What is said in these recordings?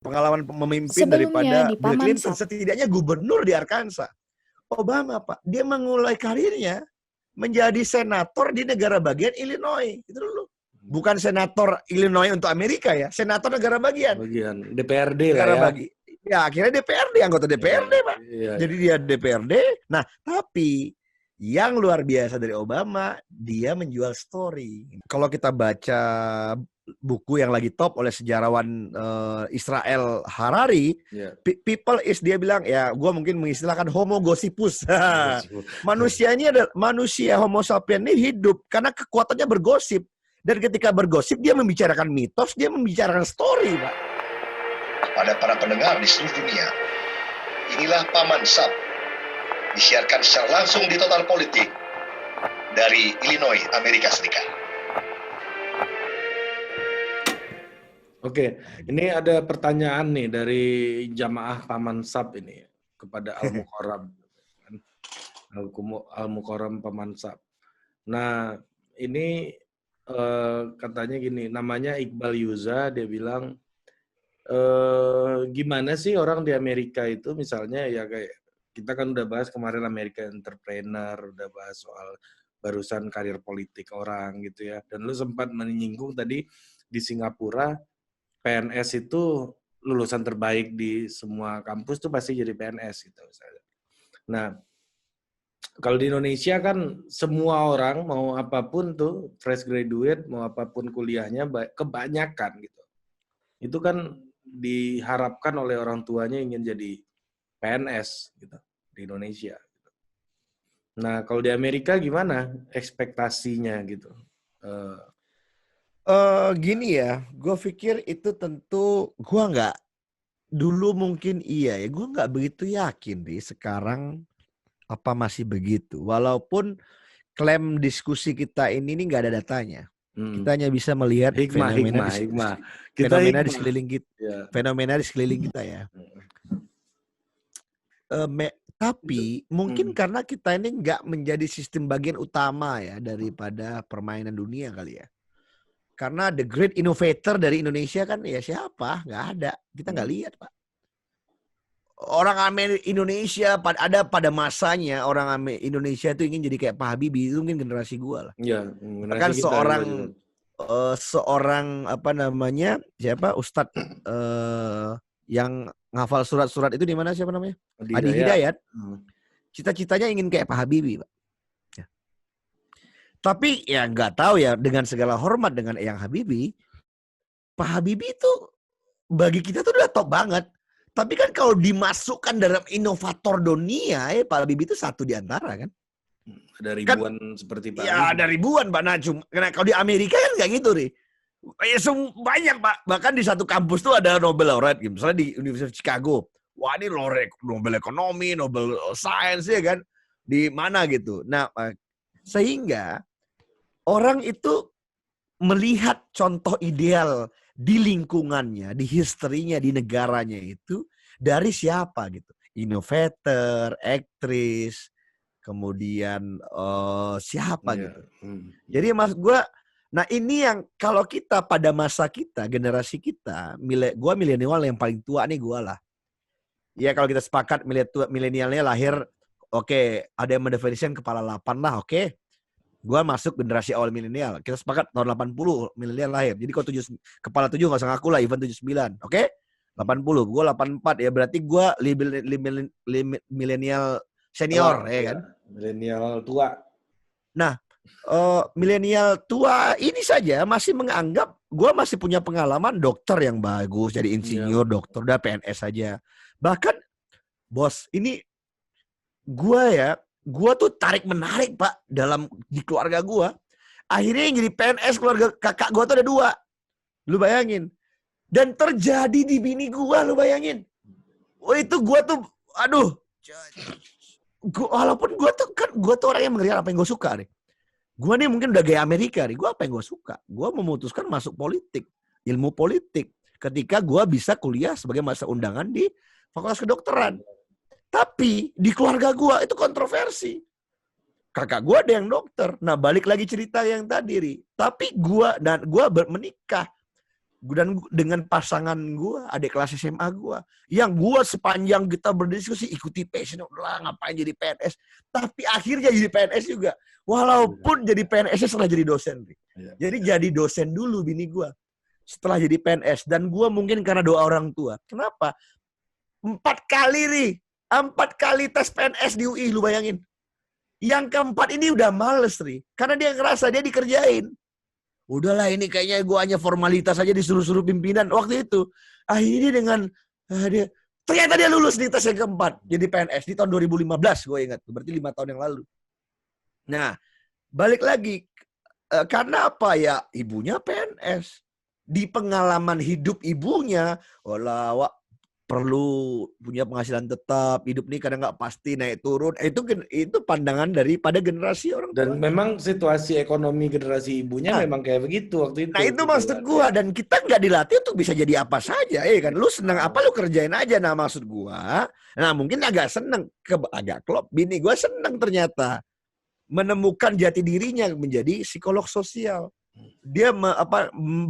pengalaman memimpin Sebelumnya daripada di Bill Clinton, Pamansap. setidaknya gubernur di Arkansas. Obama, Pak, dia memulai karirnya menjadi senator di negara bagian Illinois. Itu dulu. Bukan senator Illinois untuk Amerika ya, senator negara bagian. Bagian DPRD lah Negara ya. bagi. Ya akhirnya DPRD, anggota DPRD, Pak. Iya, Jadi dia DPRD. Nah, tapi yang luar biasa dari Obama, dia menjual story. Kalau kita baca buku yang lagi top oleh sejarawan Israel Harari, people is, dia bilang, ya gue mungkin mengistilahkan homo gossipus. Manusia ini adalah manusia homo sapien ini hidup karena kekuatannya bergosip. Dan ketika bergosip, dia membicarakan mitos, dia membicarakan story, Pak. Pada para pendengar di seluruh dunia, inilah Pamansap, disiarkan secara langsung di Total Politik dari Illinois, Amerika Serikat. Oke, ini ada pertanyaan nih dari jamaah Pamansap ini kepada Al-Mukarram. Al-Mukarram Pamansap. Nah, ini katanya gini, namanya Iqbal Yuza, dia bilang, gimana sih orang di Amerika itu misalnya ya kayak kita kan udah bahas kemarin American Entrepreneur, udah bahas soal barusan karir politik orang gitu ya. Dan lu sempat menyinggung tadi di Singapura PNS itu lulusan terbaik di semua kampus tuh pasti jadi PNS gitu misalnya. Nah, kalau di Indonesia kan semua orang mau apapun tuh fresh graduate, mau apapun kuliahnya kebanyakan gitu. Itu kan diharapkan oleh orang tuanya ingin jadi PNS gitu di Indonesia. Nah, kalau di Amerika gimana ekspektasinya gitu? Gini ya, gue pikir itu tentu gue nggak, dulu mungkin iya ya, gue nggak begitu yakin deh sekarang apa masih begitu. Walaupun klaim diskusi kita ini nggak ada datanya. Kita hanya bisa melihat fenomena di sekeliling kita. Yeah. Fenomena di sekeliling kita ya. Tapi mungkin karena kita ini nggak menjadi sistem bagian utama ya daripada permainan dunia kali ya. Karena the great innovator dari Indonesia kan ya siapa? Nggak ada. Kita nggak lihat, Pak. Orang Indonesia ada pada masanya orang Indonesia itu ingin jadi kayak Pak Habibie, itu mungkin generasi gua lah. Iya, kan seorang apa namanya? Siapa? Ustadz yang ngafal surat-surat itu di mana siapa namanya? Adi Hidayat. Cita-citanya ingin kayak Pak Habibie, Pak. Ya. Tapi ya nggak tahu ya, dengan segala hormat dengan Eyang Habibie, Pak Habibie itu bagi kita tuh udah top banget. Tapi kan kalau dimasukkan dalam inovator dunia, Pak Habibie itu satu di antara kan. Ada ribuan kan, seperti Pak. Ya ada ribuan Pak Najum. Karena kalau di Amerika kan nggak gitu nih. Ya banyak Pak. Bahkan di satu kampus tuh ada Nobel laureate. Gitu. Misalnya di Universitas Chicago. Wah ini laureate Nobel Ekonomi, Nobel Science ya kan. Di mana gitu. Nah sehingga orang itu melihat contoh ideal di lingkungannya, di historinya, di negaranya itu dari siapa gitu. Innovator, aktris, kemudian siapa gitu. Jadi maksud gue, nah ini yang kalau kita pada masa kita, generasi kita, gue milenial yang paling tua nih gue lah. Ya kalau kita sepakat milenialnya lahir, oke, ada yang mendefinisikan kepala 8 lah, oke. Gue masuk generasi awal milenial. Kita sepakat tahun 80 milenial lahir. Jadi kalau kepala 7 gak usah ngaku lah, even 79. Oke? 80. Gue 84 ya. Berarti gue milenial senior ya kan? Milenial tua. Nah, milenial tua ini saja masih menganggap gue masih punya pengalaman dokter yang bagus. Jadi insinyur, dokter, udah PNS saja. Bahkan, bos, ini gue tuh tarik-menarik Pak di keluarga gue. Akhirnya yang jadi PNS keluarga kakak gue tuh ada 2. Lu bayangin. Dan terjadi di bini gue, lu bayangin. Oh itu gue tuh, aduh. Walaupun gue tuh orang yang mengerjakan apa yang gue suka nih. Gue nih mungkin udah gaya Amerika nih. Gue apa yang gue suka. Gue memutuskan masuk politik. Ilmu politik. Ketika gue bisa kuliah sebagai masa undangan di Fakultas Kedokteran. Tapi di keluarga gue itu kontroversi. Kakak gue ada yang dokter. Nah balik lagi cerita yang tadi, Ri. Tapi gue menikah Dan dengan pasangan gue, adik kelas SMA gue, yang gue sepanjang kita berdiskusi ikuti passion, lah ngapain jadi PNS, tapi akhirnya jadi PNS juga, walaupun jadi PNS setelah jadi dosen. Jadi jadi dosen dulu bini gue, setelah jadi PNS, dan gue mungkin karena doa orang tua. Kenapa? 4 kali tes PNS di UI, lu bayangin. Yang keempat ini udah males, Ri, karena dia ngerasa dia dikerjain. Udahlah ini kayaknya gue hanya formalitas aja disuruh-suruh pimpinan waktu itu. Akhirnya dengan ternyata dia lulus di tes yang keempat jadi PNS di tahun 2015, gue ingat. Berarti 5 tahun yang lalu. Nah, balik lagi karena apa ya? Ibunya PNS. Di pengalaman hidup ibunya, perlu punya penghasilan tetap, hidup nih kadang nggak pasti naik turun. Itu pandangan daripada generasi orang tua. Dan memang situasi ekonomi generasi ibunya memang kayak begitu waktu itu. Nah itu maksud gua, dan kita nggak dilatih untuk bisa jadi apa saja, kan? Lu senang apa lu kerjain aja. Nah maksud gua, nah mungkin agak seneng, agak klop. Bini gua seneng ternyata menemukan jati dirinya menjadi psikolog sosial. Dia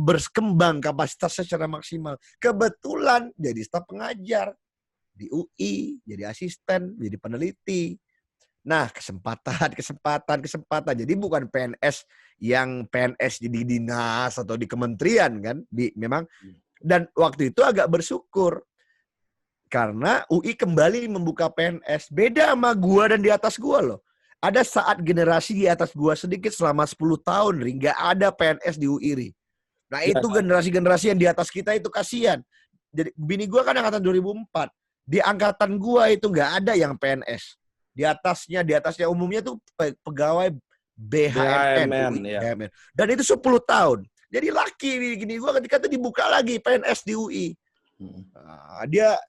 berkembang kapasitasnya secara maksimal. Kebetulan jadi staf pengajar di UI, jadi asisten, jadi peneliti. Nah, kesempatan. Jadi bukan PNS yang PNS di dinas atau di kementerian kan, memang. Dan waktu itu agak bersyukur karena UI kembali membuka PNS. Beda sama gua dan di atas gua loh. Ada saat generasi di atas gua sedikit selama 10 tahun, nggak ada PNS di UI. Nah itu generasi-generasi yang di atas kita itu kasihan. Jadi bini gua kan angkatan 2004. Di angkatan gua itu nggak ada yang PNS. Di atasnya umumnya tuh pegawai BHMN. BHMN. Dan itu 10 tahun. Jadi laki gini gua ketika itu dibuka lagi PNS di UI. Nah, dia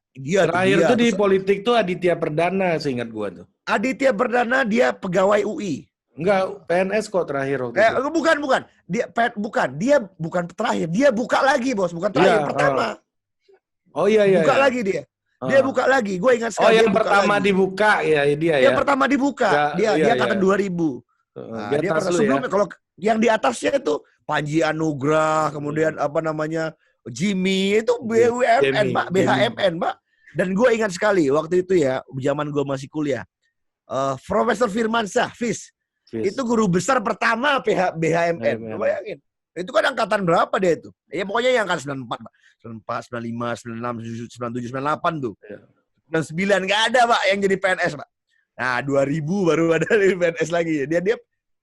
terakhir tuh di politik tuh Aditya Perdana, seingat gua tuh. Aditya Perdana dia pegawai UI. Enggak, PNS kok terakhir waktu itu. Bukan. Dia bukan terakhir. Dia buka lagi, Bos. Bukan terakhir, pertama. Oh iya. Buka lagi dia. Dia buka lagi. Gue ingat sekali. Oh, yang pertama lagi dibuka ya dia ya. Yang pertama dibuka. Dia angkatan 2000. Nah, dia pernah sebelumnya kalau yang di atasnya itu Panji Anugrah, kemudian Jimmy, itu BUMN, Pak, BHMN, Pak. Dan gue ingat sekali waktu itu ya, zaman gue masih kuliah. Profesor Firmansyah, Fis. Itu guru besar pertama BHMN. Bayangin. Itu kan angkatan berapa dia itu? Ya pokoknya yang angkatan 94, 95, 96, 97, 98 tuh. 99 nggak ada, Pak, yang jadi PNS, Pak. Nah, 2000 baru ada PNS lagi. Dia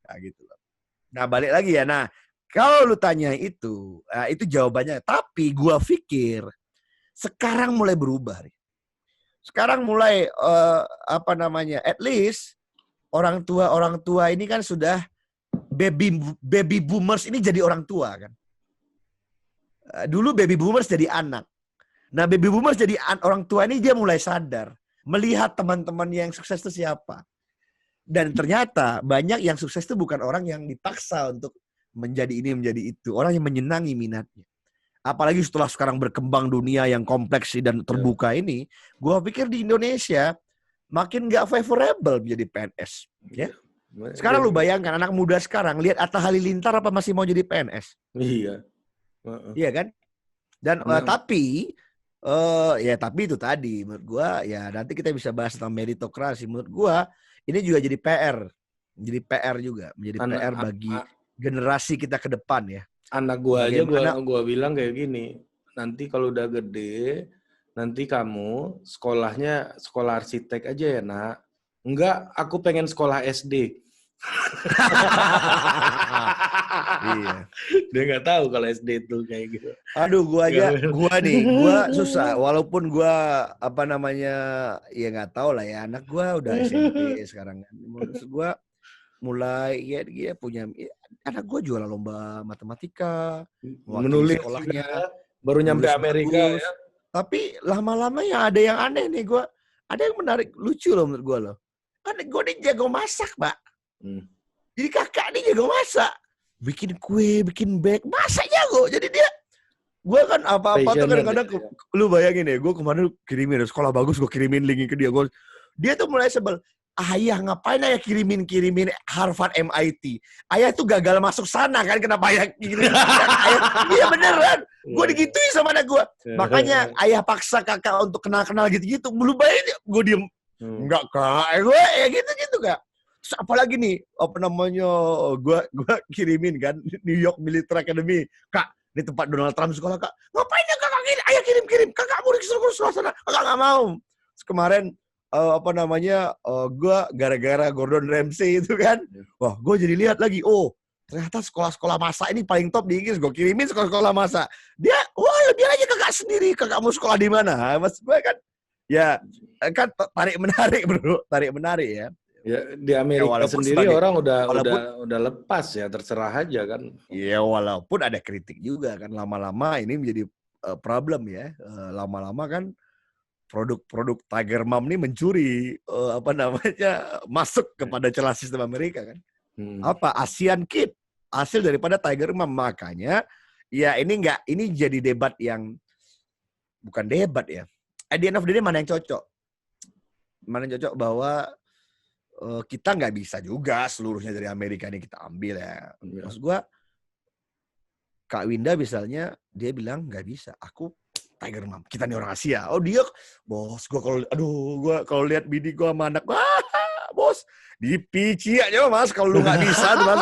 nah gitu. Nah, balik lagi ya. Nah, kalau lu tanya itu jawabannya. Tapi gua pikir sekarang mulai berubah. Sekarang mulai at least orang tua ini kan sudah baby boomers ini jadi orang tua kan. Dulu baby boomers jadi anak. Nah, baby boomers jadi orang tua ini dia mulai sadar melihat teman-teman yang sukses itu siapa. Dan ternyata banyak yang sukses itu bukan orang yang dipaksa untuk menjadi ini menjadi itu, orang yang menyenangi minatnya. Apalagi setelah sekarang berkembang dunia yang kompleks dan terbuka ini, gue pikir di Indonesia makin nggak favorable menjadi PNS. Ya. Sekarang lu bayangkan anak muda sekarang lihat Atta Halilintar apa masih mau jadi PNS? Iya. Iya kan? Dan tapi itu tadi menurut gue ya nanti kita bisa bahas tentang meritokrasi. Menurut gue ini juga jadi PR juga, menjadi PR bagi generasi kita ke depan ya. Anak gua aja gua bilang kayak gini, nanti kalau udah gede, nanti kamu sekolahnya sekolah arsitek aja ya, Nak. Enggak, aku pengen sekolah SD. Iya. Dia nggak tahu kalau SD itu kayak gitu. Aduh, gua susah. Walaupun gua ya nggak tahu lah ya. Anak gua udah SMP sekarang. Menurut gua mulai dia punya anak gue jualan lomba matematika, menulis sekolahnya, baru nyampe Amerika ya. Tapi lama-lama ya ada yang aneh nih ada yang menarik lucu loh menurut gue loh. Anak gue dia jago masak, Pak. Jadi kakak dia jago masak, bikin kue, bikin bake, masak jago. Jadi gue kan apa-apa tuh kadang-kadang lu bayangin ya, gue kemarin kirimin sekolah bagus, gue kirimin link ke dia. Dia tuh mulai sebel. ayah ngapain ayah kirimin Harvard MIT? Ayah tuh gagal masuk sana kan, kenapa ayah kirim? Ayah, iya beneran. Gue digituin sama anak gue. Makanya ayah paksa kakak untuk kenal-kenal gitu-gitu. Belum bayar, gue diem. Enggak kak, gue ya gitu-gitu kak. Terus apalagi nih, gue kirimin kan New York Military Academy. Kak, ini tempat Donald Trump sekolah kak. Ngapain ya kakak kirim? Ayah kirim. Kakak mau disuruh sana. Kakak nggak mau. Terus kemarin gue gara-gara Gordon Ramsay itu kan, wah gue jadi lihat lagi, ternyata sekolah-sekolah masa ini paling top di Inggris. Gue kirimin sekolah-sekolah masa. Dia, biar aja kakak sendiri, kakak mau sekolah di mana? Mas gue kan, ya kan tarik menarik ya. Ya, di Amerika sendiri orang udah lepas ya, terserah aja kan. Ya walaupun ada kritik juga kan, lama-lama ini menjadi problem ya. Lama-lama kan produk Tiger Mom ini mencuri masuk kepada celah sistem Amerika kan. Asian Kid hasil daripada Tiger Mom. Makanya ya ini jadi debat yang bukan debat ya. At the end of the day mana yang cocok bahwa kita nggak bisa juga seluruhnya dari Amerika ini kita ambil ya. Maksud gue Kak Winda misalnya dia bilang nggak bisa, aku Tiger Mom, kita nih orang Asia. Oh dia, bos, gue kalau lihat bini gue sama anak, bos, dipici aja mas, kalau lu nggak bisa tuh mas.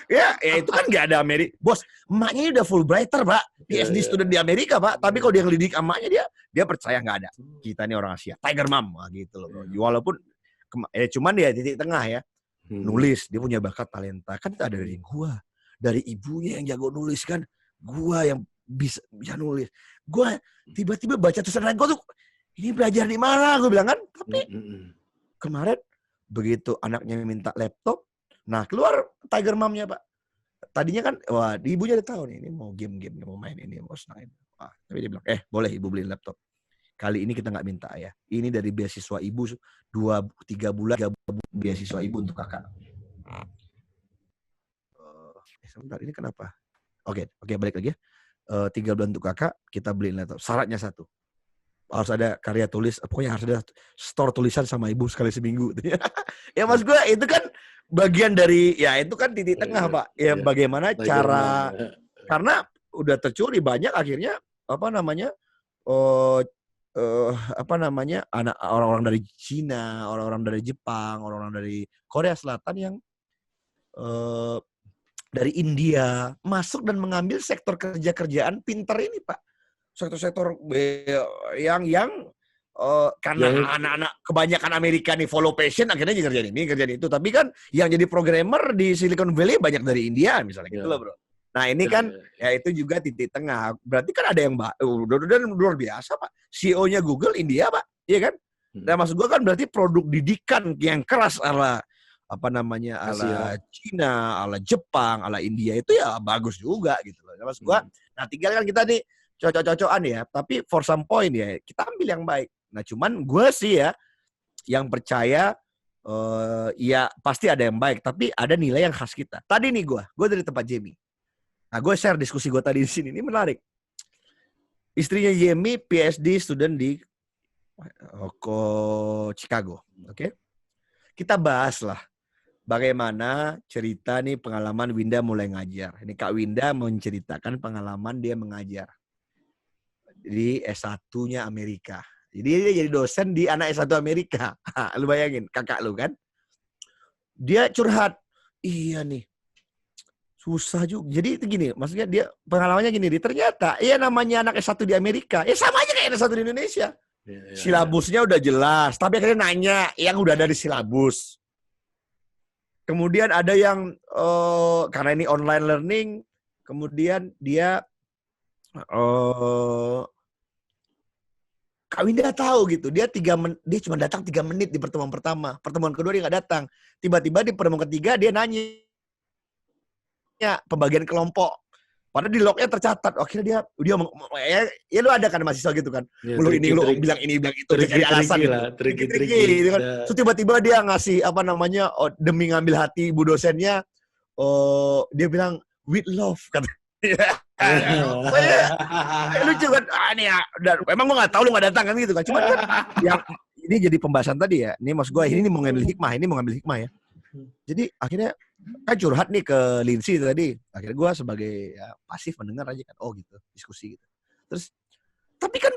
Ya itu kan nggak ada Amerika. Bos, emaknya udah Fulbrighter pak, PhD student di Amerika pak. Tapi kalau dia ngelidik emaknya dia percaya nggak ada. Kita nih orang Asia, Tiger Mom, gitu loh. Walaupun, cuman dia titik tengah ya, nulis, dia punya bakat talenta. Kan itu ada dari gue, dari ibunya yang jago nulis kan, gue yang bisa nulis. Gue tiba-tiba baca tulisan gue tuh, ini belajar di mana? Gue bilang kan. Tapi kemarin begitu anaknya minta laptop, nah keluar Tiger Mom-nya pak. Tadinya kan, wah ibunya udah tahu nih, ini mau game, mau main ini, mau snain. Tapi dia bilang, boleh ibu beliin laptop. Kali ini kita nggak minta ya. Ini dari beasiswa ibu 2-3 bulan beasiswa ibu untuk kakak. Sebentar, ini kenapa? Oke, balik lagi ya. 3 bulan untuk kakak, kita beliin laptop. Syaratnya 1. Harus ada karya tulis, pokoknya harus ada store tulisan sama ibu sekali seminggu. Ya mas gue, itu kan bagian dari, ya itu kan titik tengah pak. Ya bagaimana cara, karena udah tercuri banyak akhirnya, anak orang-orang dari Cina, orang-orang dari Jepang, orang-orang dari Korea Selatan yang dari India masuk dan mengambil sektor kerjaan pinter ini pak, sektor-sektor yang karena anak-anak kebanyakan Amerika nih follow passion akhirnya kerjaan itu, tapi kan yang jadi programmer di Silicon Valley banyak dari India misalnya gitu loh bro. Nah ini kan ya itu juga titik tengah, berarti kan ada yang udah luar biasa pak, CEO-nya Google India pak, iya kan? Nah maksud gua kan berarti produk didikan yang keras ala ala Cina, ala Jepang, ala India itu ya bagus juga gitu loh. Maksud gua, nah tinggal kan kita nih cocok-cocokan ya, tapi for some point ya kita ambil yang baik. Nah cuman gue sih ya yang percaya ya pasti ada yang baik, tapi ada nilai yang khas kita. Tadi nih gue dari tempat Jamie. Nah gue share diskusi gue tadi di sini, ini menarik. Istrinya Jamie PhD student di Chicago, oke? Kita bahas lah. Bagaimana cerita nih pengalaman Winda mulai ngajar. Ini Kak Winda menceritakan pengalaman dia mengajar di S1-nya Amerika. Jadi dia jadi dosen di anak S1 Amerika. Lu bayangin, kakak lu kan. Dia curhat. Iya nih, susah juga. Jadi itu gini, maksudnya dia pengalamannya gini. Ternyata, namanya anak S1 di Amerika. Sama aja kayak S1 di Indonesia. Silabusnya udah jelas. Tapi akhirnya nanya yang udah ada di silabus. Kemudian ada yang karena ini online learning, kemudian dia Kak Winda tahu gitu, dia cuma datang 3 menit di pertemuan pertama, pertemuan kedua dia nggak datang, tiba-tiba di pertemuan ketiga dia nanya pembagian kelompok, padahal di lognya tercatat. Akhirnya dia ya lu ada kan mahasiswa gitu kan, lu bilang ini bilang itu, jadi alasan triki gitu kan. Terus tiba-tiba dia ngasih demi ngambil hati ibu dosennya, dia bilang with love kata. Lucu kan, nih ya, emang gue nggak tahu lu nggak datang kan gitu kan, cuma kan ini jadi pembahasan tadi ya. Ini maksud gue ini mau ngambil hikmah ya. Jadi akhirnya kan curhat nih ke Lindsay tadi. Akhirnya gue sebagai ya, pasif mendengar aja kan. Oh gitu, diskusi gitu. Terus, tapi kan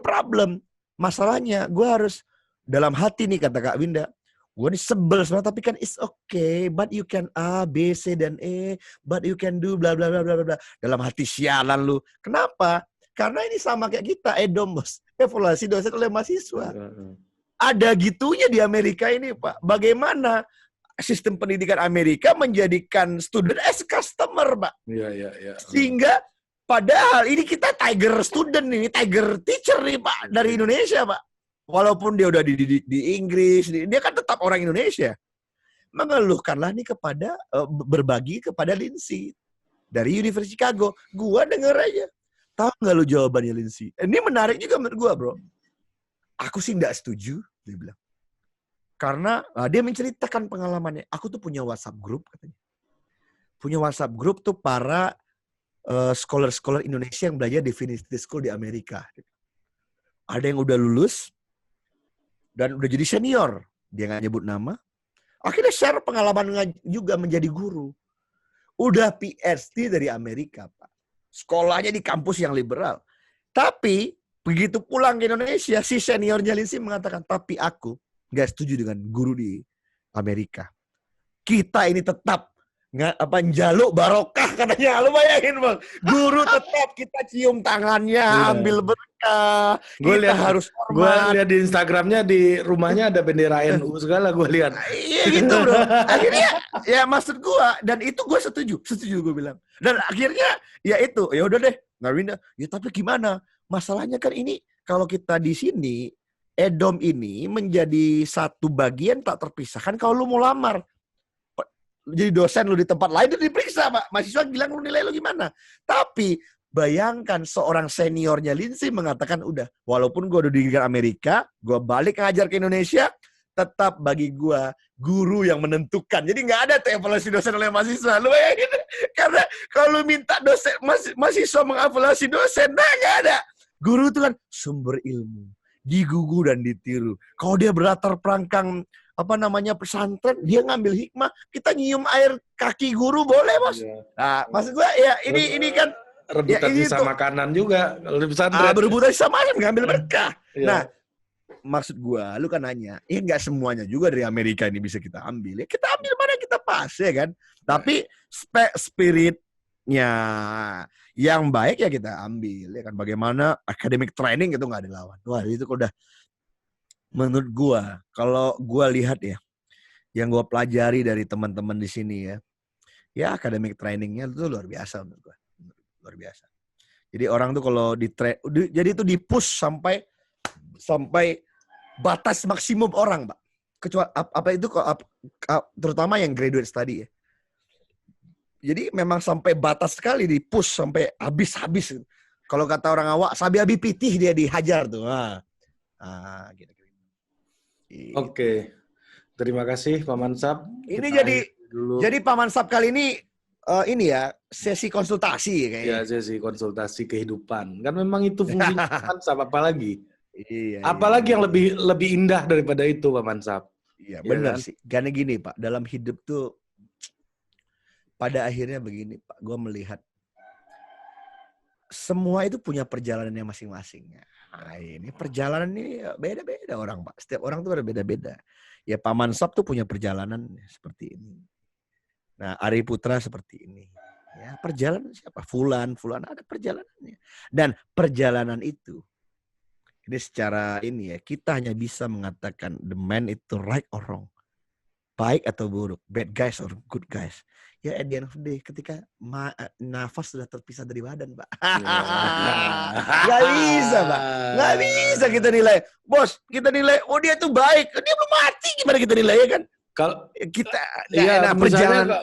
masalahnya gue harus dalam hati nih kata Kak Winda. Gue nih sebel sebenarnya, tapi kan it's okay. But you can A, B, C, dan E. But you can do bla bla bla bla bla. Dalam hati sialan lu. Kenapa? Karena ini sama kayak kita, EDOM bos. Evaluasi dosen oleh mahasiswa. Ada gitunya di Amerika ini Pak. Bagaimana sistem pendidikan Amerika menjadikan student as customer Pak. Iya. Sehingga padahal ini kita tiger student ini, tiger teacher nih Pak. Dari Indonesia Pak. Walaupun dia udah di Inggris, dia kan tetap orang Indonesia. Mengeluhkanlah nih kepada, berbagi kepada Lindsay. Dari University Chicago. Gua denger aja. Tahu nggak lu jawabannya Lindsay? Ini menarik juga menurut gua bro. Aku sih nggak setuju, dia bilang. Karena dia menceritakan pengalamannya. Aku tuh punya WhatsApp group katanya. Punya WhatsApp group tuh para scholar-scholar Indonesia yang belajar di Divinity School di Amerika. Ada yang udah lulus dan udah jadi senior. Dia nggak nyebut nama. Akhirnya share pengalaman juga menjadi guru. Udah PhD dari Amerika, Pak. Sekolahnya di kampus yang liberal. Tapi begitu pulang ke Indonesia, si seniornya Lindsay mengatakan, tapi aku nggak setuju dengan guru di Amerika. Kita ini tetap njaluk barokah katanya. Lu bayangin bang, guru tetap kita cium tangannya, ambil berkah. Kita harus hormat. Gue lihat di Instagramnya di rumahnya ada bendera NU segala gue lihat. Iya gitu bro. Akhirnya ya maksud gue, dan itu gue setuju gue bilang. Dan akhirnya ya itu, ya udah deh, nggak pindah. Ya tapi gimana? Masalahnya kan ini kalau kita di sini, EDOM ini menjadi satu bagian tak terpisahkan kalau lu mau lamar. Jadi dosen lu di tempat lain itu diperiksa, Pak. Mahasiswa bilang lu nilai lu gimana. Tapi bayangkan seorang seniornya Lindsay mengatakan, udah, walaupun gue udah di Amerika, gue balik ngajar ke Indonesia, tetap bagi gue guru yang menentukan. Jadi nggak ada tuh evaluasi dosen oleh mahasiswa. Lu bayangin, karena kalau lu minta dosen mahasiswa mengevaluasi dosen, nah nggak ada. Guru itu kan sumber ilmu, digugu dan ditiru. Kalau dia berlatar belakang pesantren, dia ngambil hikmah, kita nyium air kaki guru boleh, Bos. Iya. Nah, maksud gua ya ini kan rebutan ya, sisa makanan juga kalau di pesantren. Berebutan sama ngambil berkah. Iya. Nah, maksud gua, lu kan nanya, ya nggak semuanya juga dari Amerika ini bisa kita ambil. Ya kita ambil mana kita pas, ya kan? Tapi spiritnya yang baik ya kita ambil, ya kan? Bagaimana academic training itu nggak dilawan. Wah, itu udah. Menurut gua, kalau gua lihat ya, yang gua pelajari dari teman-teman di sini ya academic trainingnya itu luar biasa menurut gua, luar biasa. Jadi orang tuh kalau jadi itu di-push sampai batas maksimum orang, Pak. Kecuali terutama yang graduate study ya. Jadi memang sampai batas sekali di-push sampai habis. Kalau kata orang awak, sabi-sabi pitih dia dihajar tuh. Gitu. Oke, terima kasih Pak Mansab. Ini jadi Pak Mansab kali ini ya sesi konsultasi kayaknya. Ya, sesi konsultasi kehidupan. Kan memang itu fungsinya Pak Mansab, apalagi. Iya. Apalagi yang lebih indah daripada itu Pak Mansab. Iya, benar sih. Karena gini Pak, dalam hidup tuh pada akhirnya begini Pak, gue melihat semua itu punya perjalanannya masing-masing. Nah, ini perjalanan ini beda-beda orang, Pak. Setiap orang tuh berbeda-beda. Ya Pak Mansab tuh punya perjalanan seperti ini. Nah, Ari Putra seperti ini. Ya, perjalanan siapa? Fulan ada perjalanannya. Dan perjalanan itu ini secara ini ya, kita hanya bisa mengatakan the man itu right or wrong. Baik atau buruk, bad guys or good guys. Ya at the end of the day, ketika nafas sudah terpisah dari badan, Pak. Nggak bisa, Pak. Nggak bisa kita nilai. Bos, kita nilai, oh dia tuh baik. Dia belum mati, gimana kita nilai ya kan? Kalau kita, perjalanan.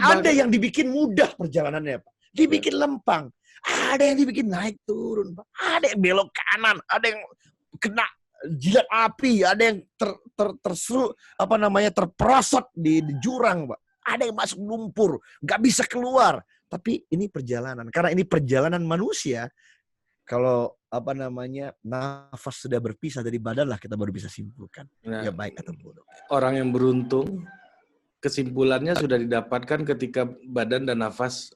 Ada yang dibikin mudah perjalanannya, Pak. Dibikin lempang. Ada yang dibikin naik turun, Pak. Ada yang belok kanan. Ada yang kena jilat api. Ada yang terperosot di jurang, Pak. Ada yang masuk lumpur, nggak bisa keluar. Tapi ini perjalanan. Karena ini perjalanan manusia. Kalau nafas sudah berpisah dari badan lah kita baru bisa simpulkan. Nah, Ya baik atau buruk. orang yang beruntung kesimpulannya sudah didapatkan ketika badan dan nafas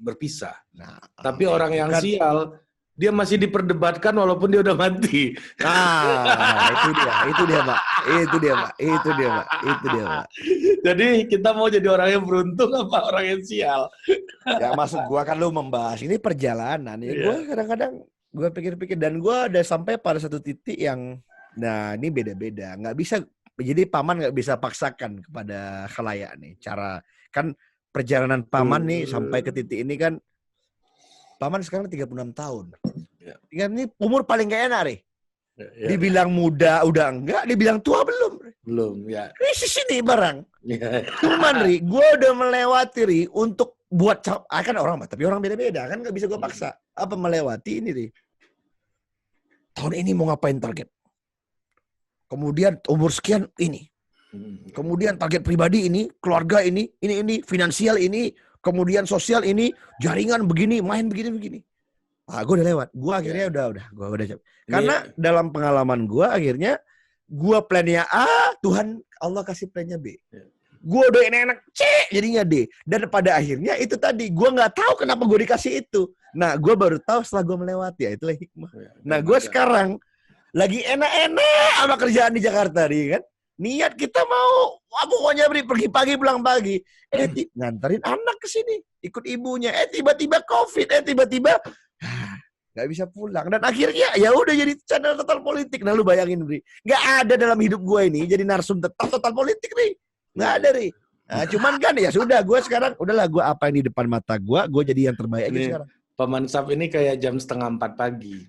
berpisah. Nah, Tapi orang yang kan, sial, dia masih diperdebatkan walaupun dia udah mati. itu dia Pak. Jadi kita mau jadi orang yang beruntung apa orang yang sial? Ya maksud gua kan lu membahas ini perjalanan ya. Iya. Gua kadang-kadang gua pikir-pikir dan gua ada sampai pada satu titik yang nah ini beda-beda. Nggak bisa jadi paman nggak bisa paksakan kepada khalayak nih. Cara kan perjalanan paman nih sampai ke titik ini kan paman sekarang 36 tahun. Ya. Ini umur paling gak enak, Ri. Ya. Dibilang muda udah enggak, dibilang tua belum. Belum, ya. Krisis ini barang. Ya. Cuman Ri, gue udah melewati Ri untuk buat kan orang tapi orang beda-beda kan nggak bisa gue paksa. Apa melewati ini Ri? Tahun ini mau ngapain target? Kemudian umur sekian ini. Kemudian target pribadi ini, keluarga ini, finansial ini, kemudian sosial ini, jaringan begini, main begini. Ah, gue udah lewat. Gue akhirnya gue udah capek. Karena dalam pengalaman gue akhirnya gue plannya A, Tuhan Allah kasih plannya B. Gue udah enak C, jadinya D. Dan pada akhirnya itu tadi gue nggak tahu kenapa gue dikasih itu. Nah, gue baru tahu setelah gue melewati. Ya, itulah hikmah. Nah, gue sekarang lagi enak-enak sama kerjaan di Jakarta nih kan. Niat kita mau, pokoknya pergi pagi pulang pagi. Nganterin anak ke sini, ikut ibunya. Tiba-tiba COVID, tiba-tiba nggak bisa pulang. Dan akhirnya ya udah jadi channel total politik. Nah lu bayangin Bri, nggak ada dalam hidup gue ini jadi narsum total politik nih, nggak ada nih. Nah, cuman kan ya sudah gue sekarang udahlah gue apa yang di depan mata gue jadi yang terbaik aja sekarang. Paman Sap ini kayak jam 3:30 pagi.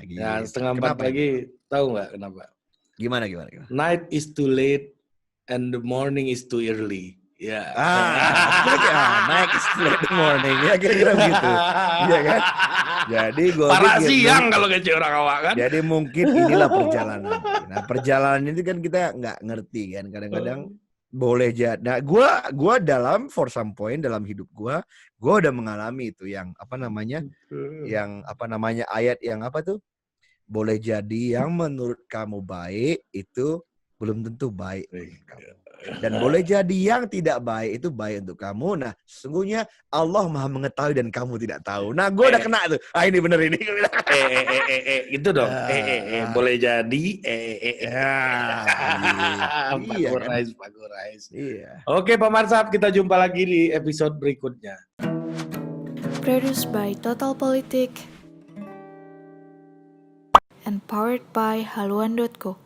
Gitu. Ya 3:30 pagi, tahu nggak kenapa? Gimana? Night is too late and the morning is too early. Ya. Night is too late in the morning. Ya kira-kira begitu. Iya kan? Jadi gue para siang kalau kece orang awak kan. Jadi mungkin inilah perjalanan. Nah, perjalanan itu kan kita nggak ngerti kan. Kadang-kadang boleh jadi. Nah, gue dalam for some point dalam hidup gue udah mengalami itu yang ayat yang apa tuh? Boleh jadi yang menurut kamu baik itu belum tentu baik untuk kamu. Dan boleh jadi yang tidak baik itu baik untuk kamu. Nah, sesungguhnya Allah Maha mengetahui dan kamu tidak tahu. Nah, gue udah kena tuh. Ini bener ini. Gitu dong. Boleh jadi. Iya kan? Pak Gurais. Iya. Oke, Pak Marsap, kita jumpa lagi di episode berikutnya. Produced by Total Politik and powered by haluan.co.